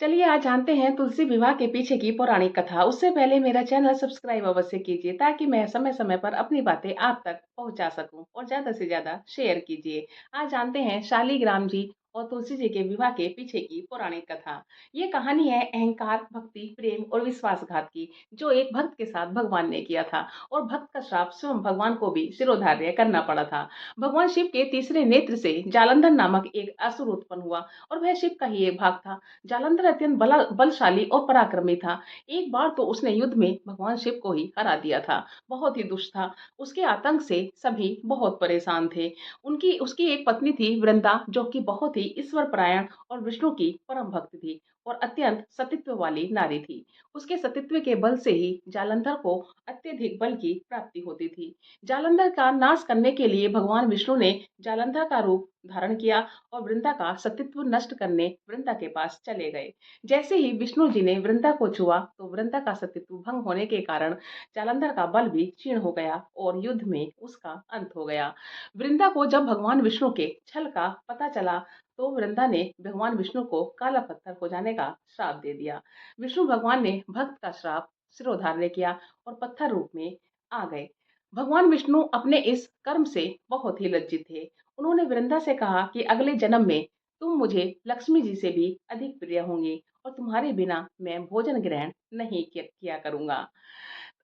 चलिए आज जानते हैं तुलसी विवाह के पीछे की पौराणिक कथा। उससे पहले मेरा चैनल सब्सक्राइब अवश्य कीजिए ताकि मैं समय-समय पर अपनी बातें आप तक पहुँचा सकूँ और ज़्यादा से ज़्यादा शेयर कीजिए। आज जानते हैं शालिग्राम जी और तुलसी जी के विवाह के पीछे की पौराणिक कथा। ये कहानी है अहंकार, भक्ति, प्रेम और विश्वासघात की, जो एक भक्त के साथ भगवान ने किया था और भक्त का श्राप स्वयं भगवान को भी शिरोधार्य करना पड़ा था। भगवान शिव के तीसरे नेत्र से जालंधर नामक एक असुर उत्पन्न हुआ और वह शिव का ही एक भाग था। जालंधर अत्यंत बलशाली और पराक्रमी था। एक बार तो उसने युद्ध में भगवान शिव को ही हरा दिया था। बहुत ही दुष्ट था। उसके आतंक से सभी बहुत परेशान थे। उनकी उसकी एक पत्नी थी वृंदा, जो कि बहुत ही ईश्वर परायण और विष्णु की परम भक्त थी और अत्यंत सतीत्व वाली नारी थी। उसके सतीत्व के बल से ही जालंधर को अत्यधिक बल की प्राप्ति होती थी। जालंधर का नाश करने के लिए भगवान विष्णु ने जालंधर का रूप धारण किया और वृंदा का सतीत्व नष्ट करने वृंदा के पास चले गए। जैसे ही विष्णु जी ने वृंदा को छुआ तो वृंदा का सतीत्व भंग होने के कारण जालंधर का बल भी क्षीण हो गया और युद्ध में उसका अंत हो गया। वृंदा को जब भगवान विष्णु के छल का पता चला तो वृंदा ने भगवान विष्णु को काला पत्थर हो जाने का श्राप दे दिया। विष्णु भगवान ने भक्त का श्राप सिरोधार्य किया और पत्थर रूप में आ गए। भगवान विष्णु अपने इस कर्म से बहुत ही लज्जित थे। उन्होंने वृंदा से कहा कि अगले जन्म में तुम मुझे लक्ष्मी जी से भी अधिक प्रिय होंगी और तुम्हारे बिना मैं भोजन ग्रहण नहीं किया करूंगा।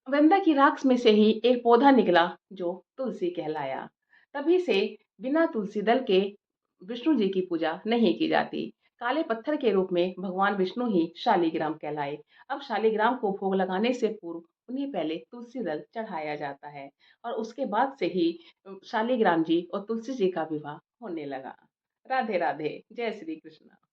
वृंदा की राख में से ही एक पौधा निकला जो तुलसी कहलाया। तभी से बिना तुलसी दल के विष्णु जी की पूजा नहीं की जाती। काले पत्थर के रूप में भगवान विष्णु ही शालिग्राम कहलाए। अब शालिग्राम को भोग लगाने से पूर्व उन्हें पहले तुलसी दल चढ़ाया जाता है और उसके बाद से ही शालिग्राम जी और तुलसी जी का विवाह होने लगा। राधे राधे, जय श्री कृष्ण।